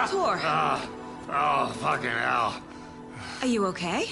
Tor, Oh, fucking hell. are you okay?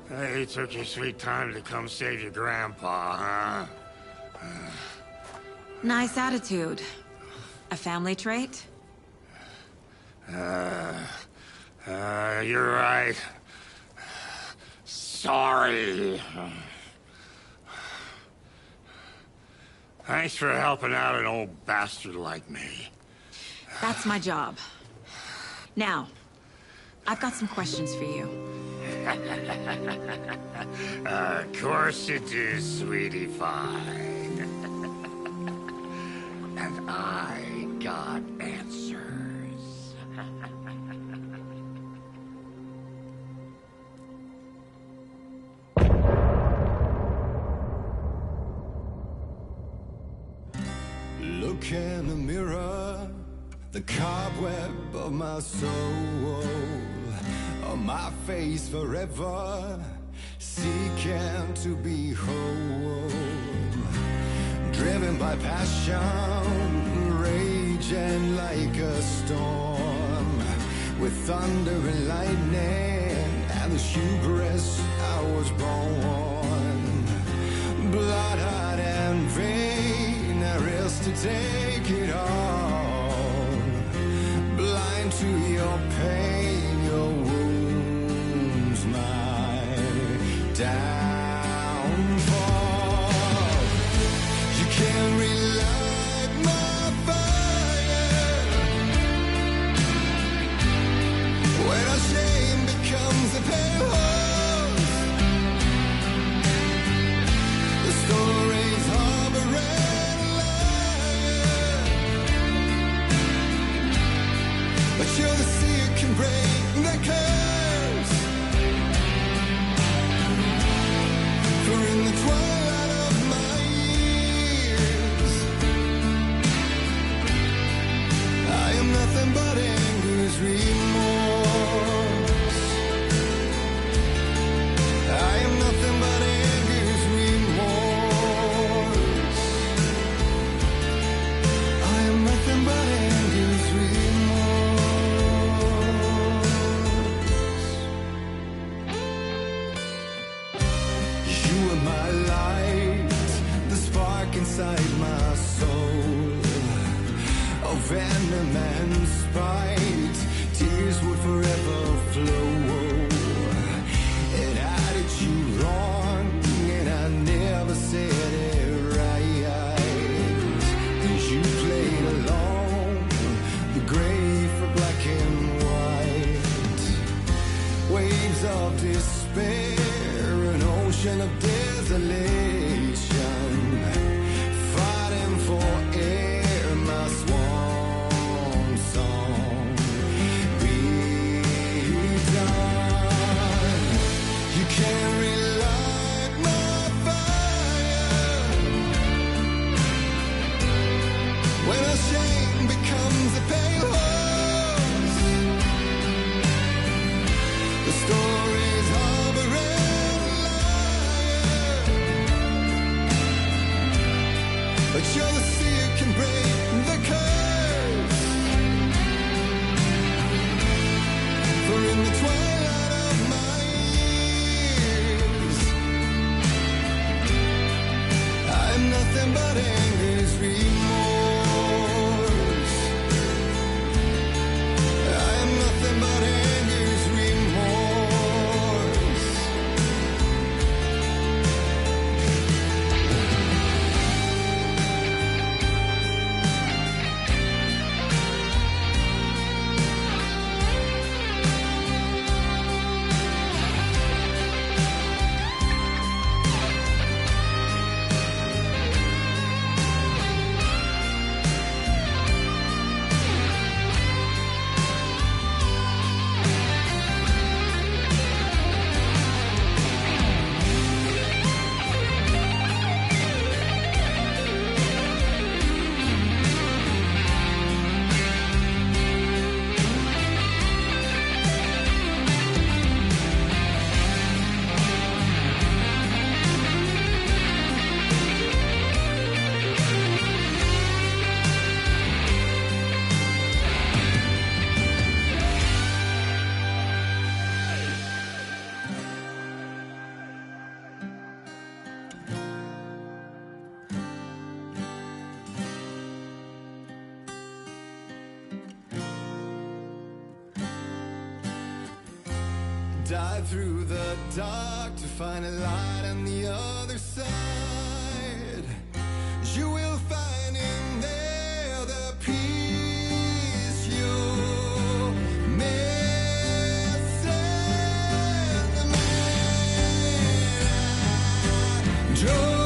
Hey, took your sweet time to come save your grandpa, huh? Nice attitude. A family trait? You're right. Sorry. Thanks for helping out an old bastard like me. That's my job. Now, I've got some questions for you. Of course you do, sweetie pie. And I got answers. Look in the mirror, the cobweb of my soul, on my face forever, seeking to be whole. Driven by passion, raging like a storm, with thunder and lightning, and the hubris I was born. Blood, heart, and vein, there is to take it all. Blind to your pain, your wounds, my downfall. You can't relight my fire when our shame becomes a pale horse. The stories harbor and liar, but you're the sea that can break the curse. For in the twilight of my years, I am nothing but anger's remorse. I am nothing but anger's remorse. I am nothing but anger's remorse. You are my light, the spark inside my soul, of venom and spite, tears would forever flow. It had it you wrong, and I never said it right. 'Cause you played along, the gray for black and white. Waves of despair, an ocean of desolation, fighting for air, my swan song. Be done. You can't relight my fire when our shame becomes a pale horse. The stories harbor and liar, dive through the dark to find a light on the other side. You will find in there the peace you're missing. The man I drove.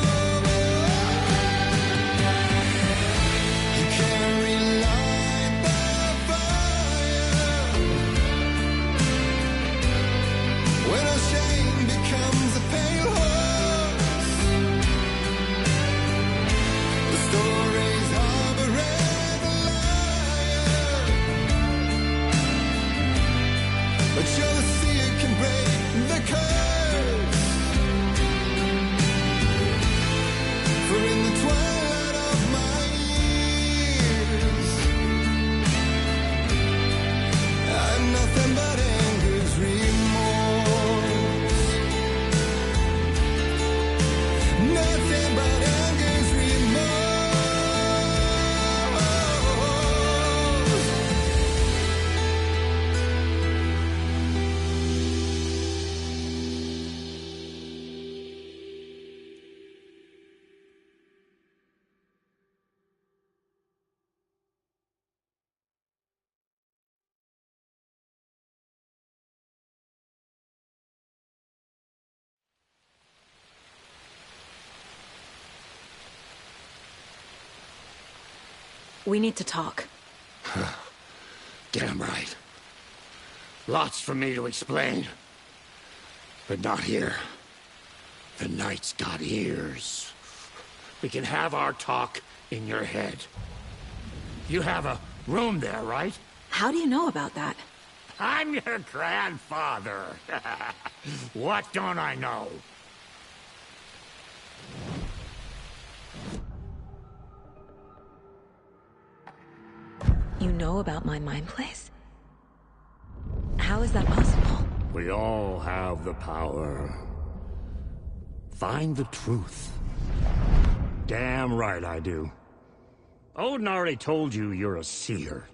We need to talk. Damn right. Lots for me to explain. But not here. The night's got ears. We can have our talk in your head. You have a room there, right? How do you know about that? I'm your grandfather. What don't I know? You know about my mind place? How is that possible? We all have the power. Find the truth. Damn right I do. Odin already told you you're a seer.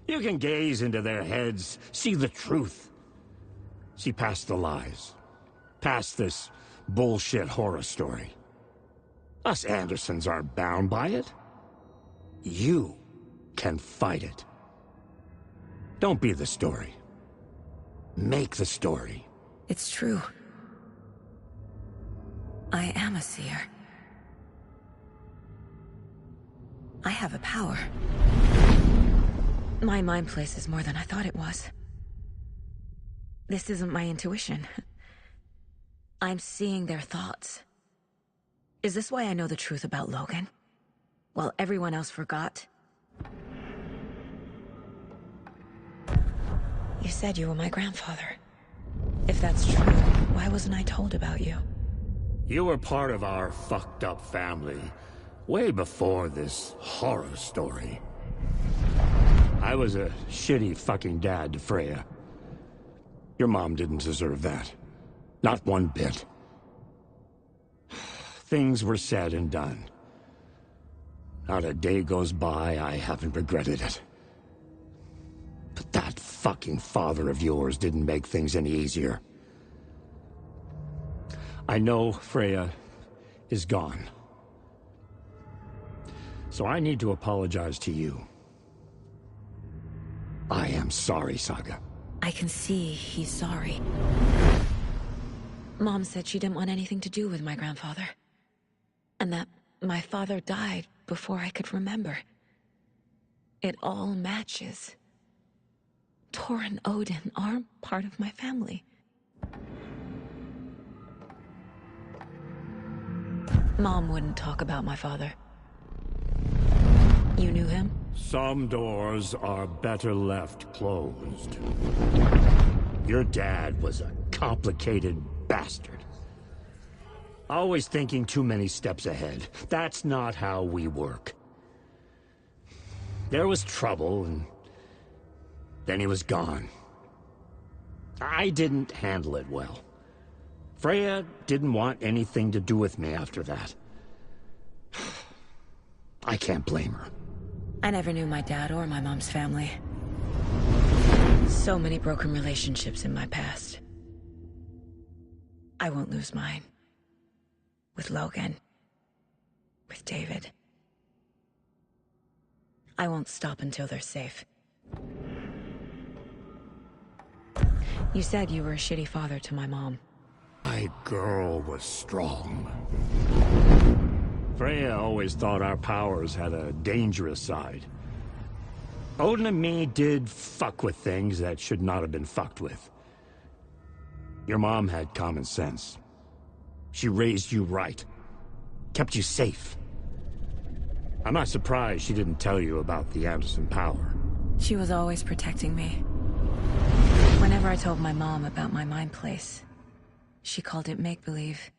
You can gaze into their heads, see the truth. See past the lies. Past this bullshit horror story. Us Andersons aren't bound by it. You can fight it. Don't be the story. Make the story. It's true. I am a seer. I have a power. My mind place is more than I thought it was. This isn't my intuition. I'm seeing their thoughts. Is this why I know the truth about Logan? While everyone else forgot? You said you were my grandfather. If that's true, why wasn't I told about you? You were part of our fucked up family, way before this horror story. I was a shitty fucking dad to Freya. Your mom didn't deserve that. Not one bit. Things were said and done. Not a day goes by I haven't regretted it. But that fucking father of yours didn't make things any easier. I know Freya is gone. So I need to apologize to you. I am sorry, Saga. I can see he's sorry. Mom said she didn't want anything to do with my grandfather. And that my father died before I could remember. It all matches. Tor and Odin aren't part of my family. Mom wouldn't talk about my father. You knew him? Some doors are better left closed. Your dad was a complicated bastard. Always thinking too many steps ahead. That's not how we work. There was trouble, and then he was gone. I didn't handle it well. Freya didn't want anything to do with me after that. I can't blame her. I never knew my dad or my mom's family. So many broken relationships in my past. I won't lose mine. With Logan. With David. I won't stop until they're safe. You said you were a shitty father to my mom. My girl was strong. Freya always thought our powers had a dangerous side. Odin and me did fuck with things that should not have been fucked with. Your mom had common sense. She raised you right. Kept you safe. I'm not surprised she didn't tell you about the Anderson power. She was always protecting me. Whenever I told my mom about my mind place, she called it make-believe.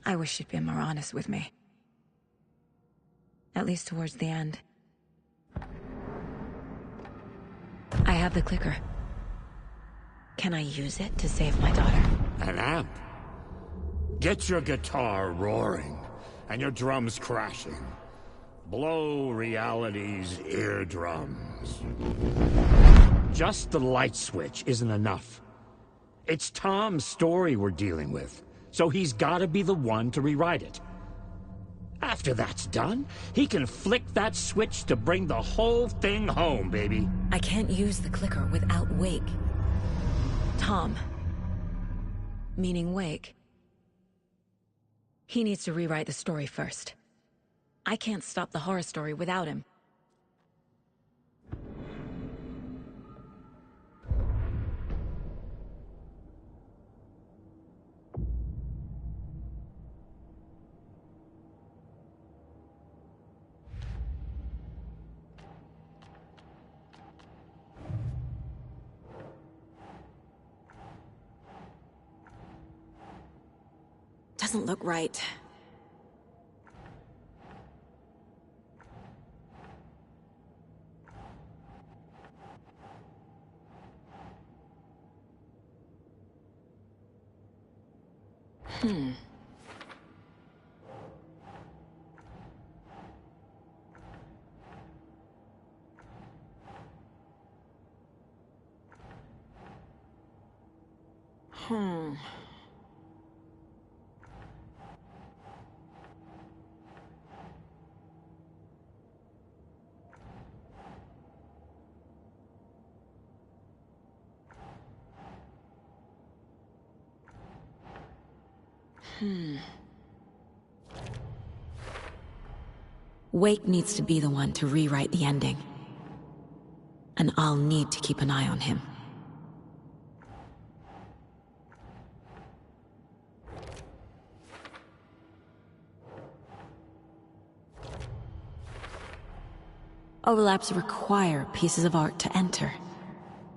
I wish she'd been more honest with me. At least towards the end. I have the clicker. Can I use it to save my daughter? An amp? Get your guitar roaring, and your drums crashing. Blow reality's eardrums. Just the light switch isn't enough. It's Tom's story we're dealing with, so he's gotta be the one to rewrite it. After that's done, he can flick that switch to bring the whole thing home, baby. I can't use the clicker without Wake. Tom. Meaning Wake. He needs to rewrite the story first. I can't stop the horror story without him. Doesn't look right. Wake needs to be the one to rewrite the ending. And I'll need to keep an eye on him. Overlaps require pieces of art to enter.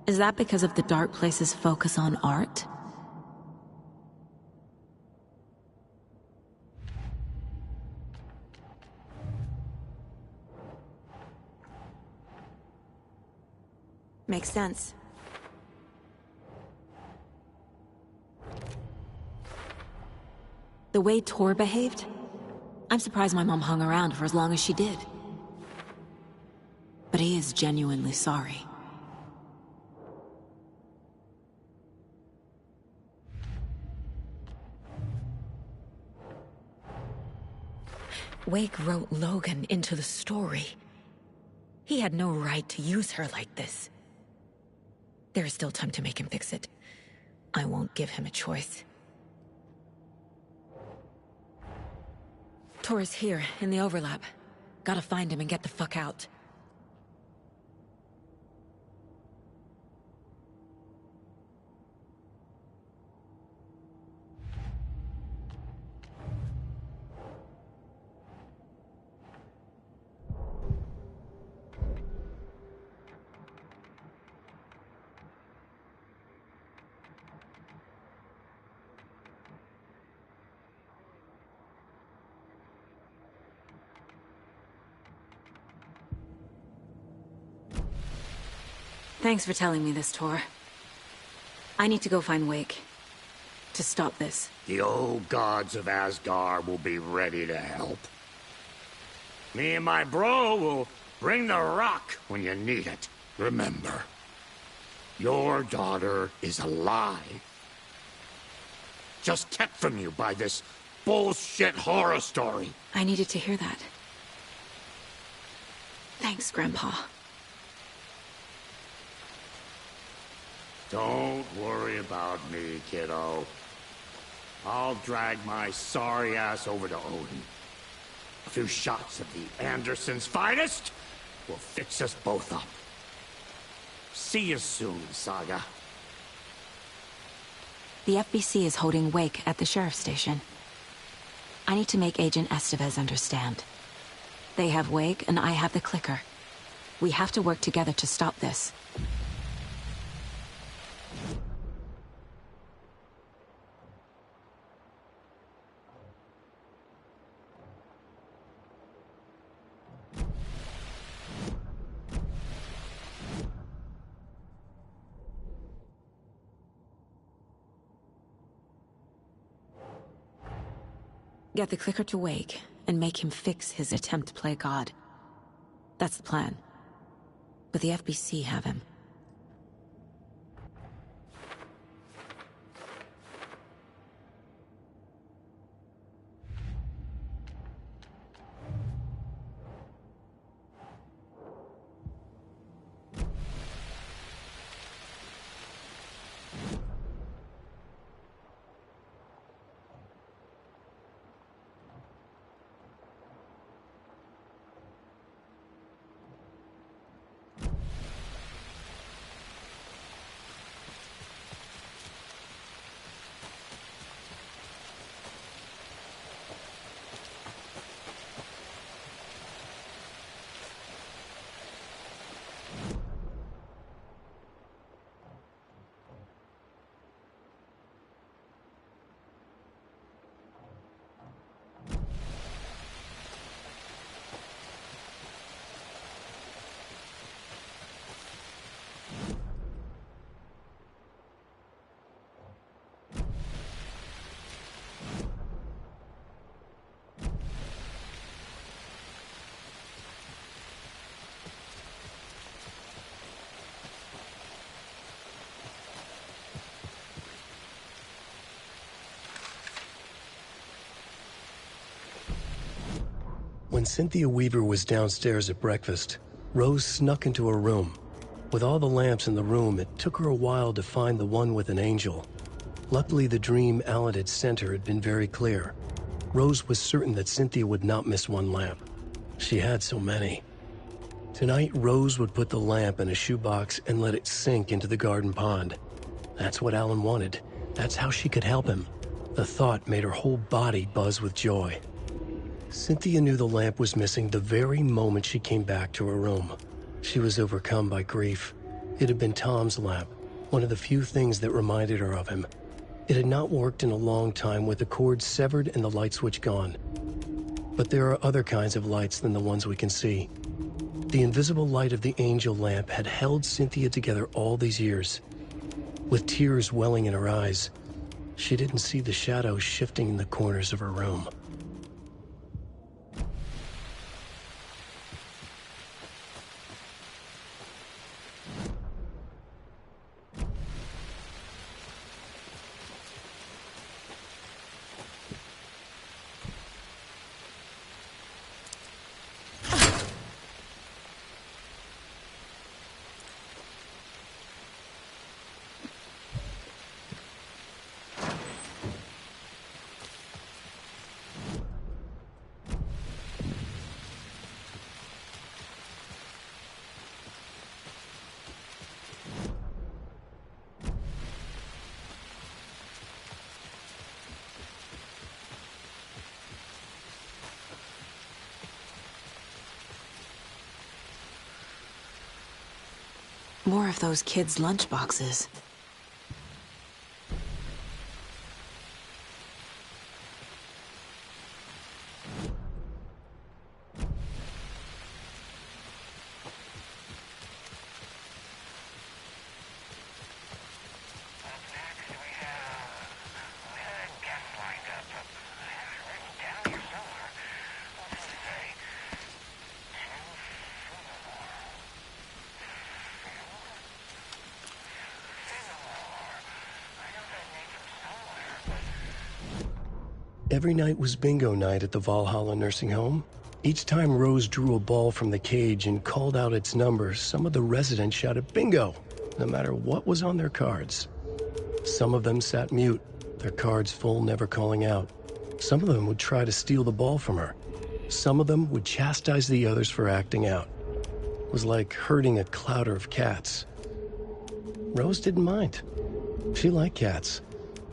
Is that because of the Dark Place's focus on art? Makes sense. The way Tor behaved? I'm surprised my mom hung around for as long as she did. But he is genuinely sorry. Wake wrote Logan into the story. He had no right to use her like this. There is still time to make him fix it. I won't give him a choice. Tor is here, in the overlap. Gotta find him and get the fuck out. Thanks for telling me this, Tor. I need to go find Wake. To stop this. The old gods of Asgard will be ready to help. Me and my bro will bring the rock when you need it. Remember, your daughter is alive just kept from you by this bullshit horror story. I needed to hear that. Thanks, Grandpa. Don't worry about me, kiddo. I'll drag my sorry ass over to Odin. A few shots of the Andersons' finest will fix us both up. See you soon, Saga. The FBC is holding wake at the sheriff's station. I need to make Agent Estevez understand. They have wake and I have the clicker. We have to work together to stop this. Get the clicker to wake, and make him fix his attempt to play God. That's the plan. But the FBC have him. When Cynthia Weaver was downstairs at breakfast, Rose snuck into her room. With all the lamps in the room, it took her a while to find the one with an angel. Luckily, the dream Alan had sent her had been very clear. Rose was certain that Cynthia would not miss one lamp. She had so many. Tonight, Rose would put the lamp in a shoebox and let it sink into the garden pond. That's what Alan wanted. That's how she could help him. The thought made her whole body buzz with joy. Cynthia knew the lamp was missing the very moment she came back to her room. She was overcome by grief. It had been Tom's lamp, one of the few things that reminded her of him. It had not worked in a long time with the cord severed and the light switch gone. But there are other kinds of lights than the ones we can see. The invisible light of the angel lamp had held Cynthia together all these years. With tears welling in her eyes, she didn't see the shadows shifting in the corners of her room. More of those kids' lunchboxes. Every night was bingo night at the Valhalla nursing home. Each time Rose drew a ball from the cage and called out its number, some of the residents shouted bingo, no matter what was on their cards. Some of them sat mute, their cards full, never calling out. Some of them would try to steal the ball from her. Some of them would chastise the others for acting out. It was like herding a clouder of cats. Rose didn't mind. She liked cats.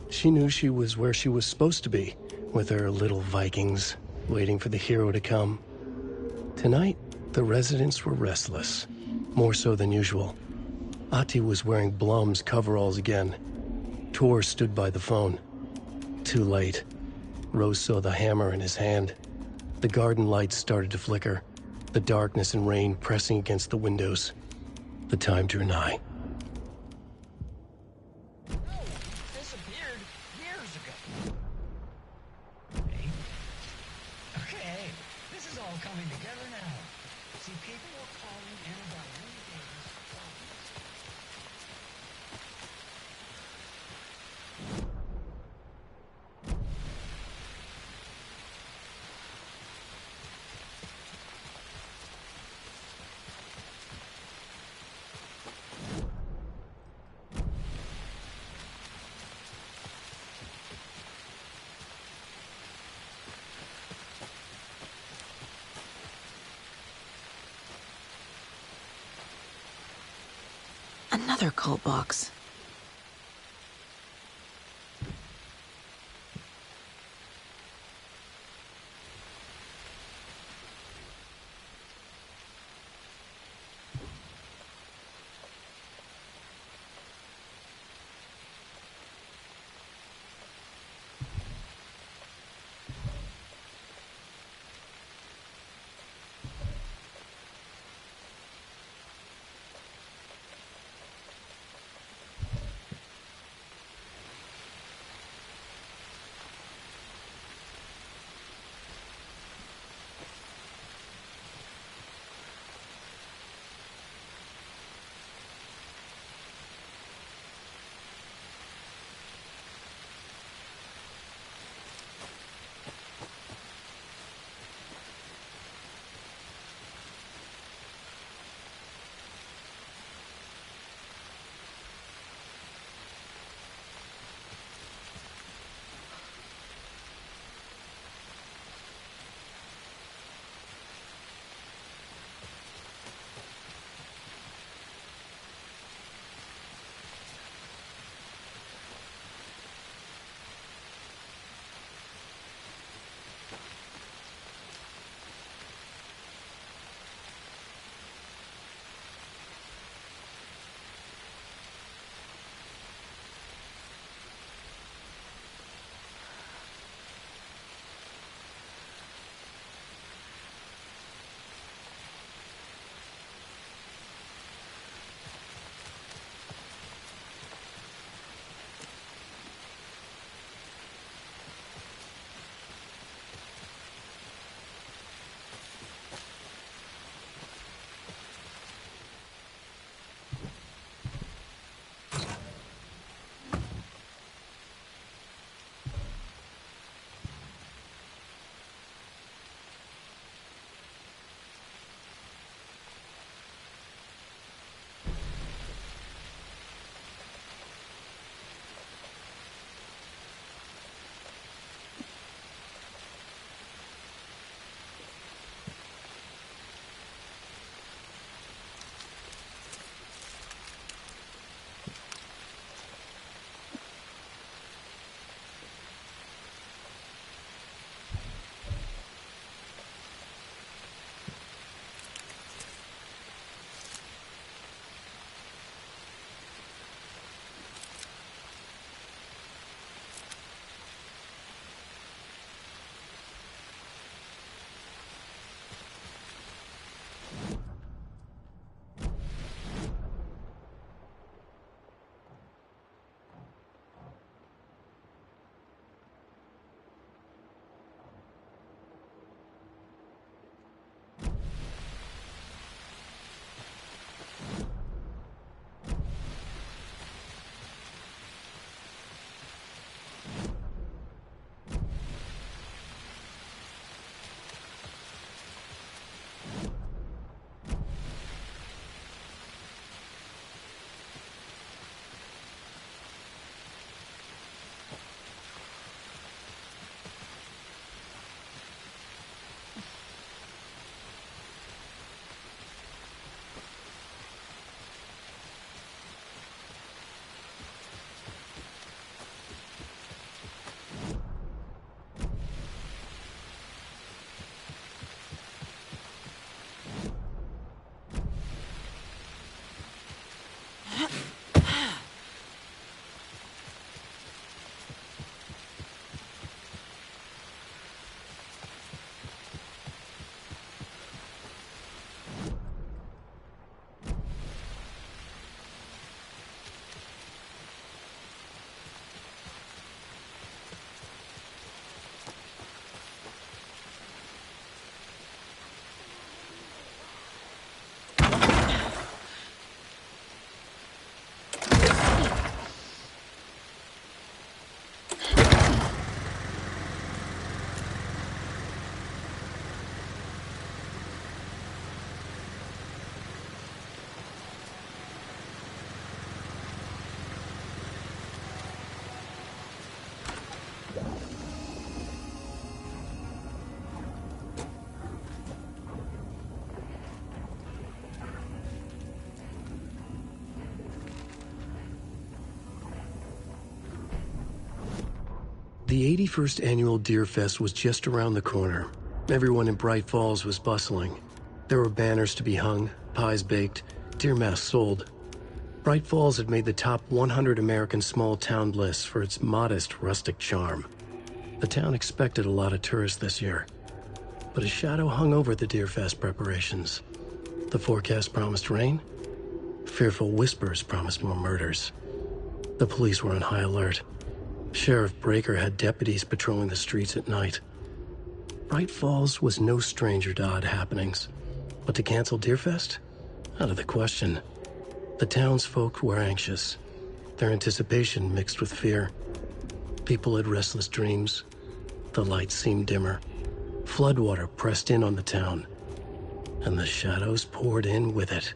She knew she was where she was supposed to be, with her little Vikings, waiting for the hero to come. Tonight, the residents were restless, more so than usual. Ahti was wearing Blum's coveralls again. Tor stood by the phone. Too late. Rose saw the hammer in his hand. The garden lights started to flicker, the darkness and rain pressing against the windows. The time drew nigh. Disappeared years ago. Okay, this is all coming together now. See, people were calling in about Another cult box. The 81st annual Deer Fest was just around the corner. Everyone in Bright Falls was bustling. There were banners to be hung, pies baked, deer masks sold. Bright Falls had made the top 100 American small town lists for its modest, rustic charm. The town expected a lot of tourists this year, but a shadow hung over the Deer Fest preparations. The forecast promised rain. Fearful whispers promised more murders. The police were on high alert. Sheriff Breaker had deputies patrolling the streets at night. Bright Falls was no stranger to odd happenings, but to cancel Deerfest? Out of the question. The townsfolk were anxious, their anticipation mixed with fear. People had restless dreams. The lights seemed dimmer. Floodwater pressed in on the town, and the shadows poured in with it.